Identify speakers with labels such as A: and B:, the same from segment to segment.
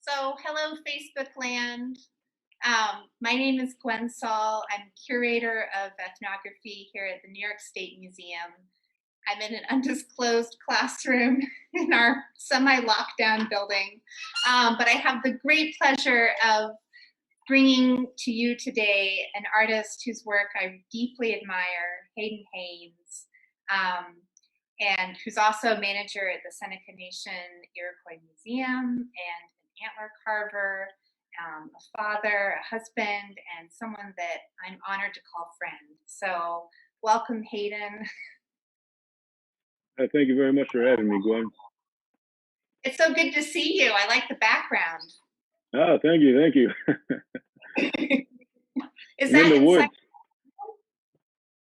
A: So, hello, Facebook land. My name is Gwen Saul. I'm curator of ethnography here at the New York State Museum. I'm in an undisclosed classroom in our semi lockdown building, but I have the great pleasure of bringing to you today an artist whose work I deeply admire, Hayden Haynes. And who's also a manager at the Seneca Nation Iroquois Museum and an antler carver, a father, a husband, and someone that I'm honored to call friend. So welcome, Hayden.
B: Thank you very much for having me, Gwen.
A: It's so good to see you. I like the background.
B: Oh, thank you, thank you.
A: Is
B: I'm
A: that
B: in the
A: inside?
B: woods.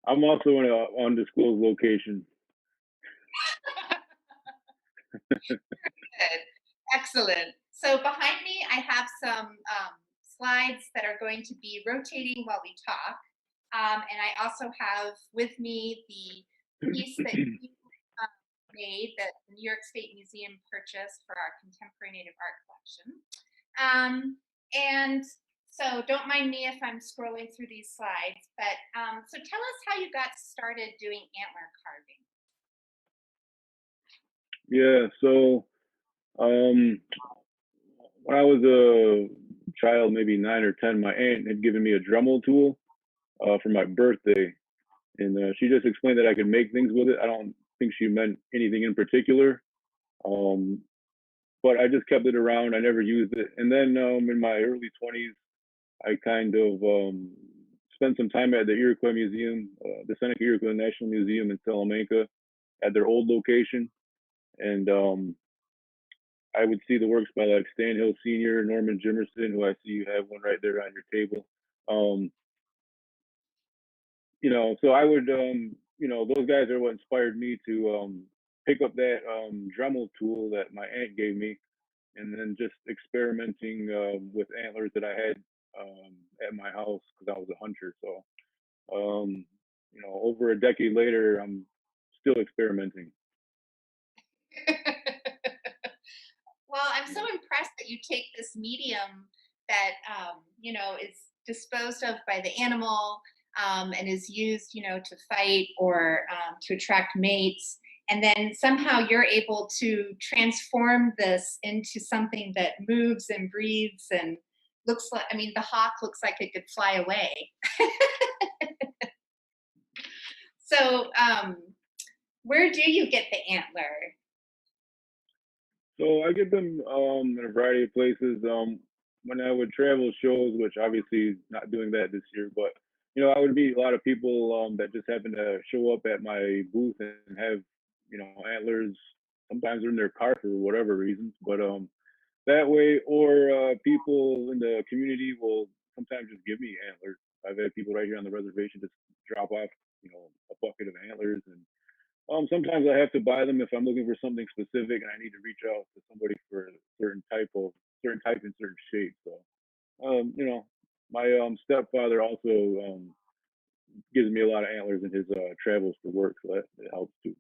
B: I'm also in an undisclosed location.
A: Good. Excellent. So behind me, I have some slides that are going to be rotating while we talk. And I also have with me the piece that you made that the New York State Museum purchased for our contemporary Native art collection. And so don't mind me if I'm scrolling through these slides, but so tell us how you got started doing antler carving.
B: Yeah, so when I was a child, maybe 9 or 10, my aunt had given me a Dremel tool for my birthday. And she just explained that I could make things with it. I don't think she meant anything in particular. Um, but I just kept it around. I never used it. And then in my early 20s, I kind of spent some time at the Iroquois Museum, the Seneca Iroquois National Museum in Salamanca, at their old location, and I would see the works by like Stan Hill Sr., Norman Jimerson, who I see you have one right there on your table. Um, so I would, those guys are what inspired me to pick up that Dremel tool that my aunt gave me, and then just experimenting with antlers that I had at my house because I was a hunter. So over a decade later, I'm still experimenting.
A: Well, I'm so impressed that you take this medium that is disposed of by the animal and is used, to fight or to attract mates, and then somehow you're able to transform this into something that moves and breathes and looks like. I mean, the hawk looks like it could fly away. So, where do you get the antler?
B: So I get them in a variety of places. When I would travel shows, which obviously not doing that this year, but I would meet a lot of people that just happen to show up at my booth and have antlers. Sometimes they're in their car for whatever reasons, but that way, or people in the community will sometimes just give me antlers. I've had people right here on the reservation just drop off, a bucket of antlers, and sometimes I have to buy them if I'm looking for something specific and I need to reach out to somebody for a certain type and certain shape. So, my stepfather also gives me a lot of antlers in his travels for work, so that helps too.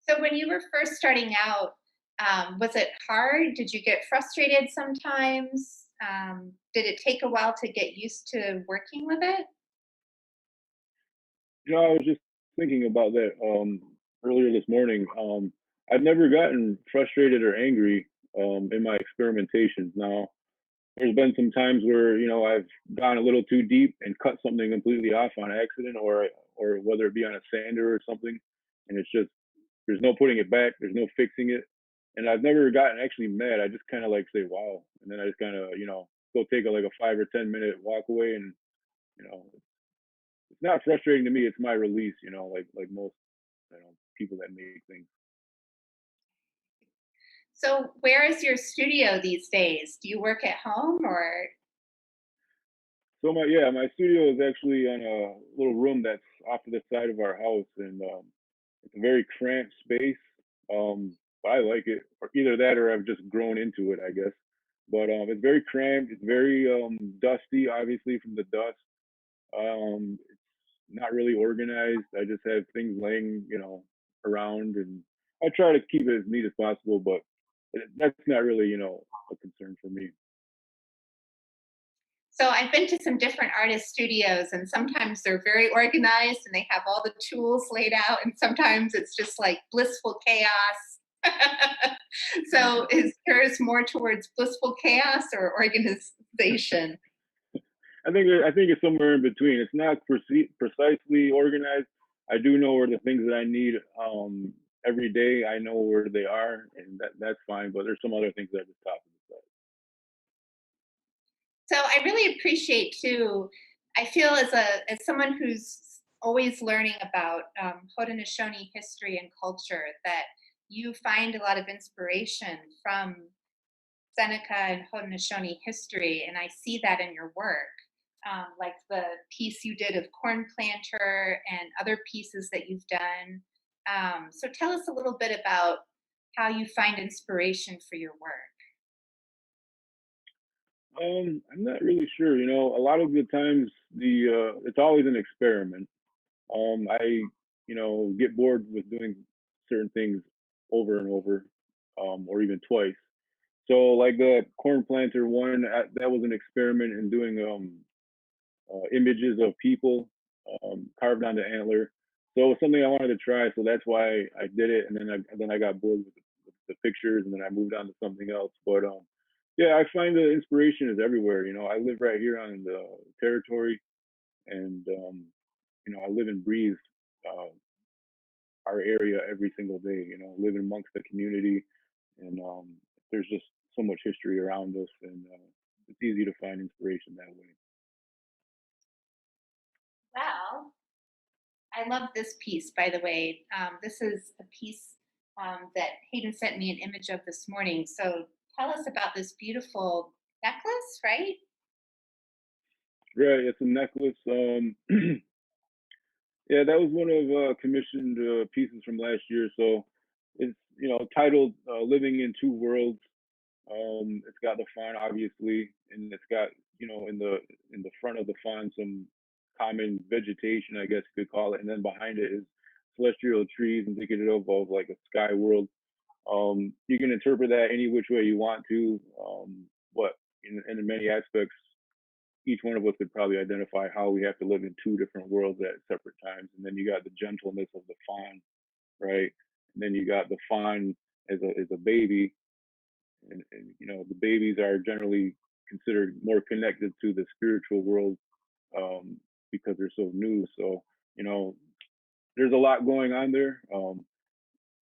A: So when you were first starting out, was it hard? Did you get frustrated sometimes? Did it take a while to get used to working with it?
B: I was just thinking about that earlier this morning. I've never gotten frustrated or angry in my experimentations. Now, there's been some times where I've gone a little too deep and cut something completely off on accident, or whether it be on a sander or something, and it's just there's no putting it back, there's no fixing it, and I've never gotten actually mad. I just kind of like say wow, and then I just kind of go take like a 5 or 10 minute walk away, and you know it's not frustrating to me. It's my release, like most people that make things.
A: So where is your studio these days? Do you work at home or?
B: So my studio is actually on a little room that's off to the side of our house, and it's a very cramped space. But I like it, or either that, or I've just grown into it, I guess. But it's very cramped. It's very dusty, obviously from the dust. It's not really organized. I just have things laying, around, and I try to keep it as neat as possible. But that's not really, a concern for me.
A: So I've been to some different artist studios, and sometimes they're very organized and they have all the tools laid out, and sometimes it's just like blissful chaos. So is yours more towards blissful chaos or organization?
B: I think it's somewhere in between. It's not precisely organized. I do know where the things that I need every day. I know where they are, and that's fine. But there's some other things that are just top of the
A: So I really appreciate too. I feel as someone who's always learning about Haudenosaunee history and culture that you find a lot of inspiration from Seneca and Haudenosaunee history, and I see that in your work, like the piece you did of Corn Planter and other pieces that you've done. So tell us a little bit about how you find inspiration for your work.
B: I'm not really sure. A lot of the times it's always an experiment. I get bored with doing certain things over and over, or even twice. So like the corn planter one, that was an experiment in doing images of people carved onto antler. So it was something I wanted to try. So that's why I did it, and then I got bored with the pictures, and then I moved on to something else. But yeah, I find the inspiration is everywhere. I live right here on the territory, and I live and breathe uh, our area every single day. Live amongst the community, and there's just so much history around us, and it's easy to find inspiration that way.
A: Well, I love this piece, by the way. This is a piece that Hayden sent me an image of this morning. So tell us about this beautiful necklace, right?
B: Right, it's a necklace. Yeah, that was one of commissioned pieces from last year. So it's titled "Living in Two Worlds." It's got the font obviously, and it's got in the front of the font some common vegetation, I guess you could call it, and then behind it is celestial trees indicative of like a sky world. You can interpret that any which way you want to, but in many aspects, each one of us could probably identify how we have to live in two different worlds at separate times. And then you got the gentleness of the fawn, right? And then you got the fawn as a baby, and the babies are generally considered more connected to the spiritual world um, because they're so new. So you know, there's a lot going on there.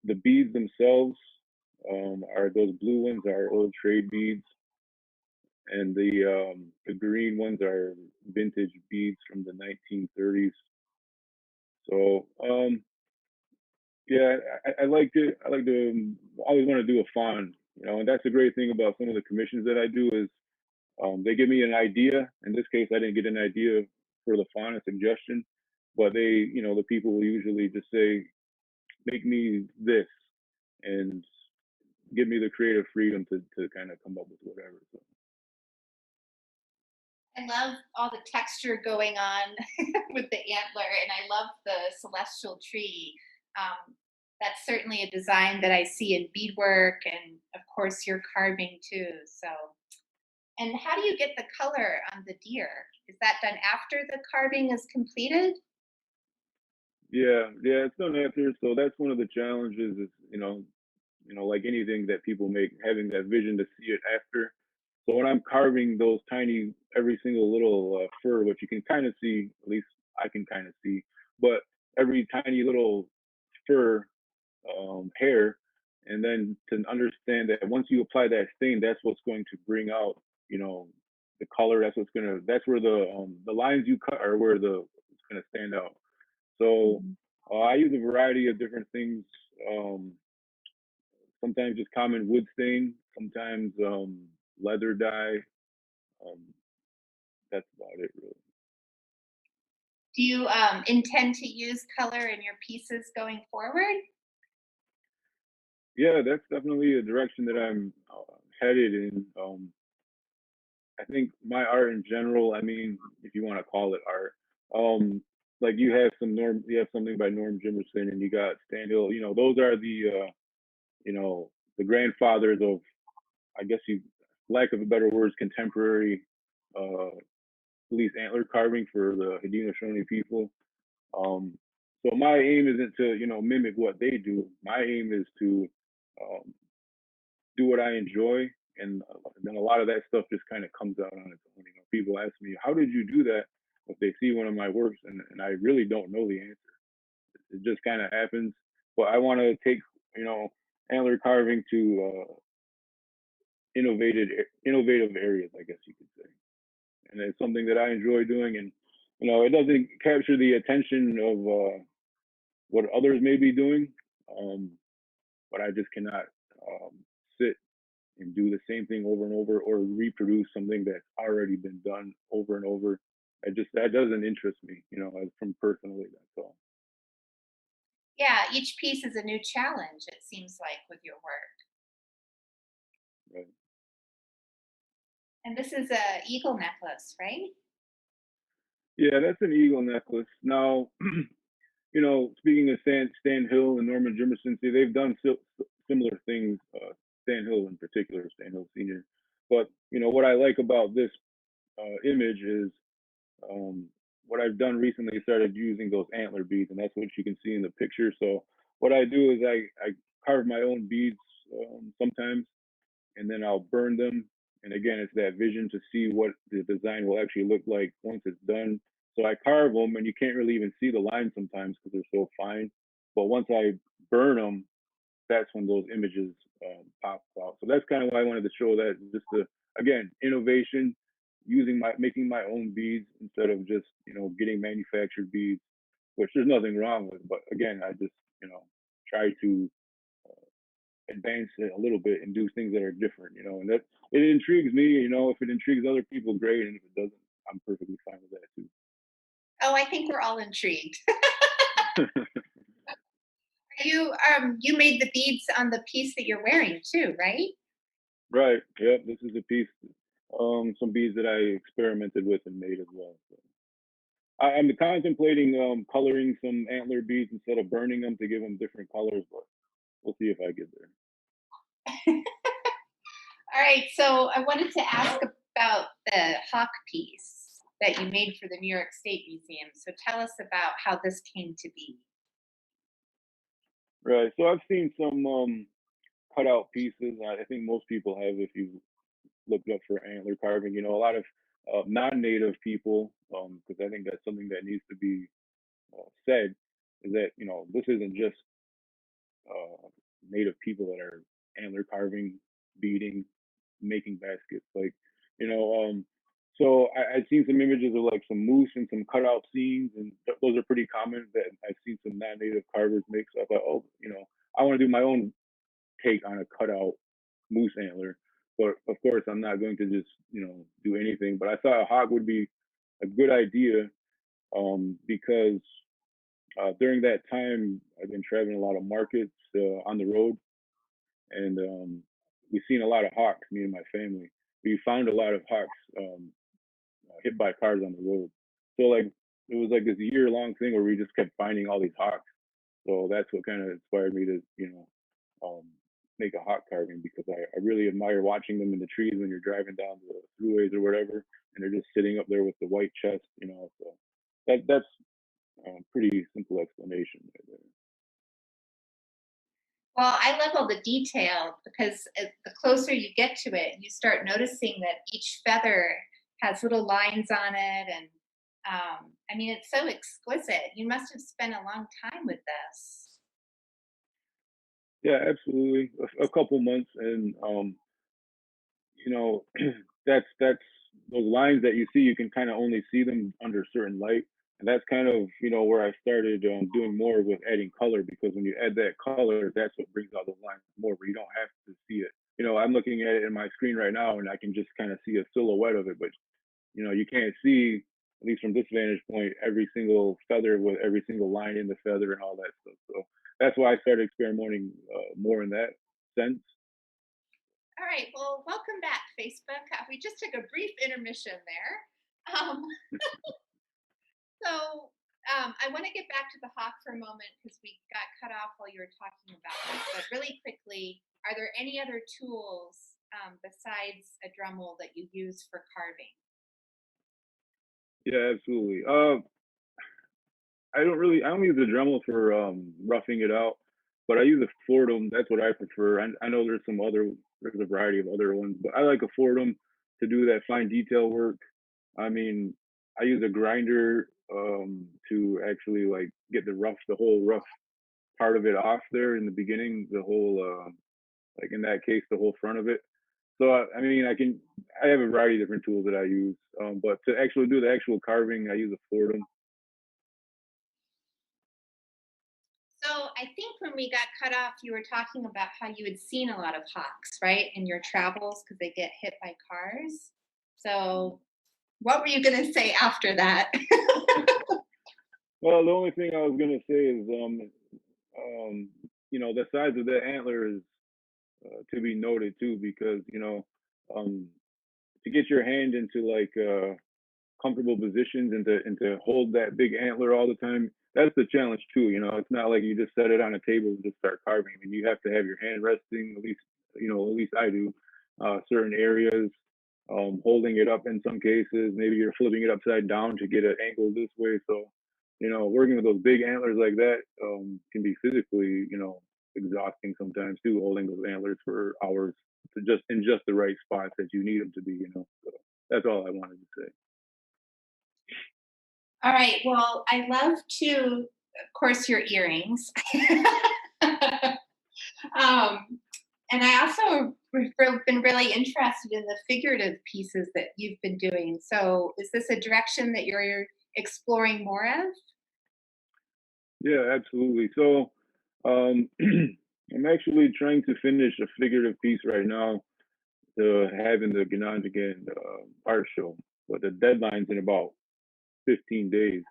B: The beads themselves are those blue ones are old trade beads, and the green ones are vintage beads from the 1930s. So yeah, I liked it. I like to always want to do a fawn, and that's the great thing about some of the commissions that I do is they give me an idea. In this case, I didn't get an idea for the fawn, a suggestion, but the people will usually just say, make me this, and give me the creative freedom to kind of come up with whatever. So.
A: I love all the texture going on with the antler, and I love the celestial tree. That's certainly a design that I see in beadwork, and of course, your carving too. So, and how do you get the color on the deer? Is that done after the carving is completed?
B: Yeah, it's done after. So that's one of the challenges is, like anything that people make, having that vision to see it after. So when I'm carving those tiny, every single little fur, which you can kind of see, at least I can kind of see, but every tiny little fur hair, and then to understand that once you apply that stain, that's what's going to bring out, you know, the color. That's where the lines you cut are where it's gonna stand out. So
A: Mhm.
B: I use a variety of different things. Um, Sometimes just common wood stain, sometimes leather dye. Um, that's about it, really.
A: Do you intend to use color in your pieces going forward?
B: Yeah, that's definitely a direction that I'm headed in. I think my art in general, I mean, if you want to call it art, like you have something by Norm Jimerson, and you got Stanhill. Those are the the grandfathers of, I guess you, lack of a better words, contemporary uh, police antler carving for the Haudenosaunee people. Um, so my aim isn't to, mimic what they do. My aim is to um, do what I enjoy, and then a lot of that stuff just kind of comes out on its own. People ask me, "How did you do that?" If they see one of my works, and I really don't know the answer. It just kind of happens. But I want to take, you know, antler carving to innovative innovative areas, I guess you could say, and it's something that I enjoy doing. And it doesn't capture the attention of what others may be doing, um, but I just cannot sit and do the same thing over and over, or reproduce something that's already been done over and over. That doesn't interest me, from personally. That's all.
A: Yeah, each piece is a new challenge, it seems like, with your work.
B: Right.
A: And this is a eagle necklace, right?
B: Yeah, that's an eagle necklace. Now, speaking of Stan Hill and Norman Jimerson, see, they've done similar things. Stan Hill in particular, Stan Hill Senior. But what I like about this image is um, what I've done recently. Started using those antler beads, and that's what you can see in the picture. So what I do is I carve my own beads sometimes, and then I'll burn them. And again, it's that vision to see what the design will actually look like once it's done. So I carve them, and you can't really even see the lines sometimes because they're so fine. But once I burn them, that's when those images pop out. So that's kind of why I wanted to show that, just to, again, innovation, making my own beads instead of just getting manufactured beads, which there's nothing wrong with. But again, I just try to advance it a little bit and do things that are different, and that it intrigues me. If it intrigues other people, great, and if it doesn't, I'm perfectly fine with that too.
A: Oh, I think we're all intrigued. You made the beads on the piece that you're wearing too, right?
B: Right. Yep. This is a piece, some beads that I experimented with and made as well. So I'm contemplating coloring some antler beads instead of burning them to give them different colors, but we'll see if I get there.
A: All right, so I wanted to ask about the hawk piece that you made for the New York State Museum. So tell us about how this came to be.
B: Right. So I've seen some cutout pieces. I think most people have, if you looked up for antler carving. A lot of non-native people, because I think that's something that needs to be said, is that this isn't just uh, native people that are antler carving, beading, making baskets. Like, so I've seen some images of like some moose and some cutout scenes, and those are pretty common that I've seen some non-native carvers make. So I thought, oh, I want to do my own take on a cutout moose antler. But of course, I'm not going to just do anything. But I thought a hawk would be a good idea, because during that time I've been traveling a lot of markets on the road, and we've seen a lot of hawks. Me and my family, we found a lot of hawks hit by cars on the road. So like it was like this year-long thing where we just kept finding all these hawks. So that's what kind of inspired me to um, make a hawk carving, because I really admire watching them in the trees when you're driving down the throughways or whatever, and they're just sitting up there with the white chest. So that's pretty simple explanation right there.
A: Well, I love all the detail because the closer you get to it, you start noticing that each feather has little lines on it. And I mean, it's so exquisite. You must have spent a long time with this.
B: Yeah, absolutely. A couple months, and that's those lines that you see. You can kind of only see them under certain light, and that's kind of where I started doing more with adding color, because when you add that color, that's what brings out the lines more. Where you don't have to see it. I'm looking at it in my screen right now, and I can just kind of see a silhouette of it, but you can't see, at least from this vantage point, every single feather with every single line in the feather and all that stuff. So that's why I started experimenting more in that sense.
A: All right. Well, welcome back, Facebook. We just took a brief intermission there. So I want to get back to the hawk for a moment because we got cut off while you were talking about it. But really quickly, are there any other tools besides a Dremel that you use for carving?
B: Yeah, absolutely. I don't use the Dremel for roughing it out, but I use a Fordham. That's what I prefer. I know there's a variety of other ones, but I like a Fordham to do that fine detail work. I mean, I use a grinder to actually like get the whole rough part of it off there in the beginning, the whole like in that case, the whole front of it. So I mean, I have a variety of different tools that I use, but to actually do the actual carving, I use a Fordham.
A: So I think when we got cut off, you were talking about how you had seen a lot of hawks, right, in your travels because they get hit by cars. So what were you going to say after that?
B: Well, the only thing I was gonna say is, the size of that antler is to be noted too, because um, to get your hand into like comfortable positions and to hold that big antler all the time, that's the challenge too. It's not like you just set it on a table and just start carving. I mean, you have to have your hand resting, at least I do, certain areas, holding it up in some cases. Maybe you're flipping it upside down to get an angle this way. So, working with those big antlers like that can be physically, exhausting sometimes too, holding those antlers for hours to just in just the right spots that you need them to be. So that's all I wanted to say.
A: All right. Well, I love to, of course, your earrings. And I also been really interested in the figurative pieces that you've been doing. So, is this a direction that you're exploring more of?
B: Yeah, absolutely. So, I'm actually trying to finish a figurative piece right now to have in the Ganonjigan art show, but the deadline's in about 15 days.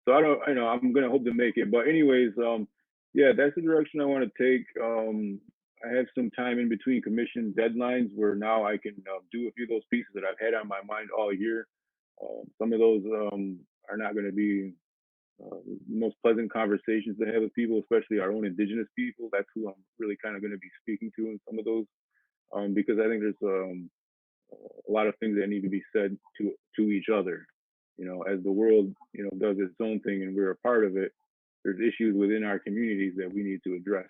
B: So I'm gonna hope to make it. But anyways, yeah, that's the direction I want to take. I have some time in between commission deadlines where now I can do a few of those pieces that I've had on my mind all year. Some of those are not going to be most pleasant conversations to have with people, especially our own indigenous people. That's who I'm really kind of going to be speaking to in some of those, because I think there's a lot of things that need to be said to each other. As the world does its own thing and we're a part of it, there's issues within our communities that we need to address.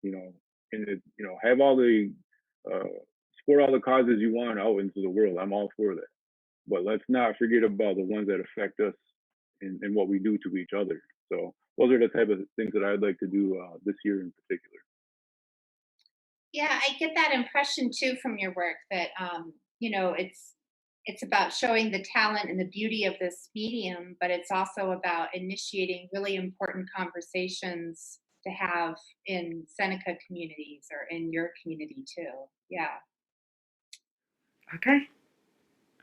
B: And have all the uh, support all the causes you want out into the world. I'm all for that, but let's not forget about the ones that affect us and what we do to each other. So those are the type of things that I'd like to do this year in particular.
A: Yeah, I get that impression too from your work that it's about showing the talent and the beauty of this medium, but it's also about initiating really important conversations to have in Seneca communities or in your community too. Yeah. Okay.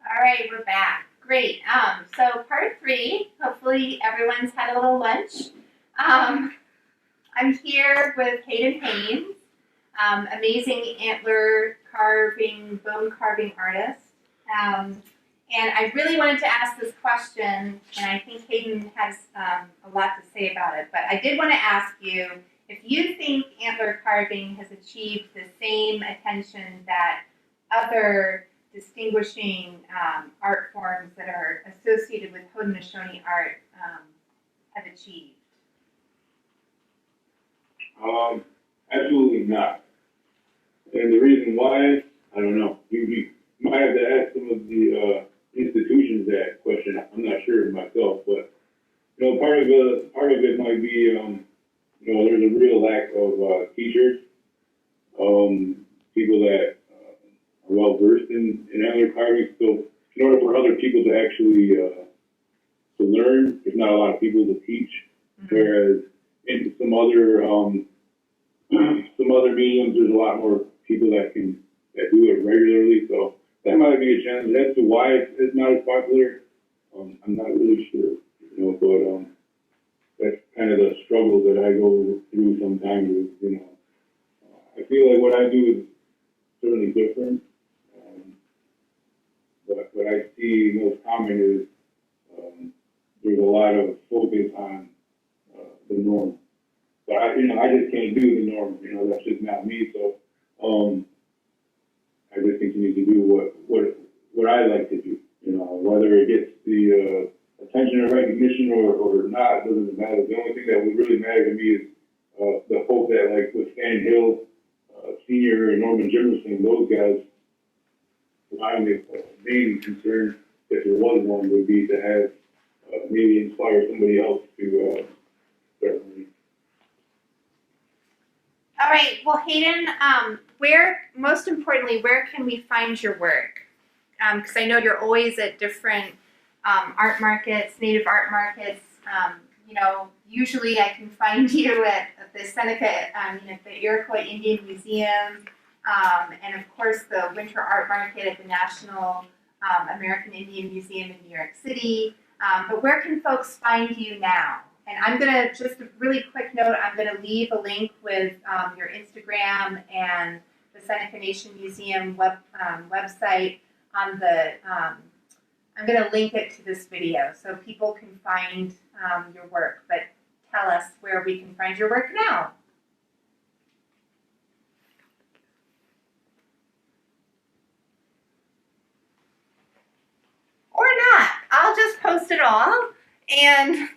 A: All right, we're back. Great. So part three. Hopefully everyone's had a little lunch. Um, I'm here with Hayden Haynes, amazing antler carving, bone carving artist. And I really wanted to ask this question, and I think Hayden has a lot to say about it, but I did want to ask you if you think antler carving has achieved the same attention that other distinguishing art forms that are associated with Haudenosaunee art have achieved.
B: Absolutely not. And the reason why, I don't know. You might have to ask some of the institutions that question. I'm not sure myself, but part of it might be there's a real lack of teachers, people that are well versed in antler carving. So in order for other people to actually to learn, there's not a lot of people to teach. Mm-hmm. Whereas in some other mediums, there's a lot more people that do it regularly. So that might be a challenge. As to why it's not as popular, I'm not really sure. But that's kind of the struggle that I go through sometimes. I feel like what I do is certainly different. But what I see most common is there's a lot of focus on the norm. But I just can't do the norm. That's just not me. So I just continue to do what I like to do. You know, whether it gets the attention or recognition or not, doesn't matter. The only thing that would really matter to me is the hope that, like, with Stan Hill, Senior, and Norman Jimerson, those guys, my main concern, if there was one, would be to have maybe inspire somebody else to start learning.
A: All right. Well, Hayden, most importantly, where can we find your work? Because I know you're always at different art markets, native art markets. Usually I can find you at the Seneca, the Iroquois Indian Museum, and of course the Winter Art Market at the National American Indian Museum in New York City. But where can folks find you now? And I'm going to, just a really quick note, I'm going to leave a link with your Instagram and the Seneca Nation Museum website on the, I'm going to link it to this video so people can find your work. But tell us where we can find your work now. Or not. I'll just post it all and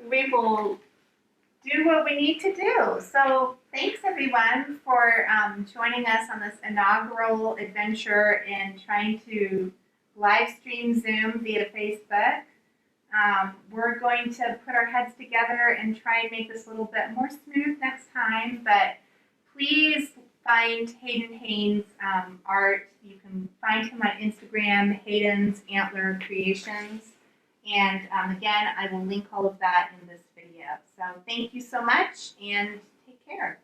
A: we will do what we need to do. So thanks everyone for joining us on this inaugural adventure in trying to live stream Zoom via Facebook. We're going to put our heads together and try and make this a little bit more smooth next time, but please find Hayden Haynes art. You can find him on Instagram, Hayden's Antler Creations. And again, I will link all of that in this video. So thank you so much and take care.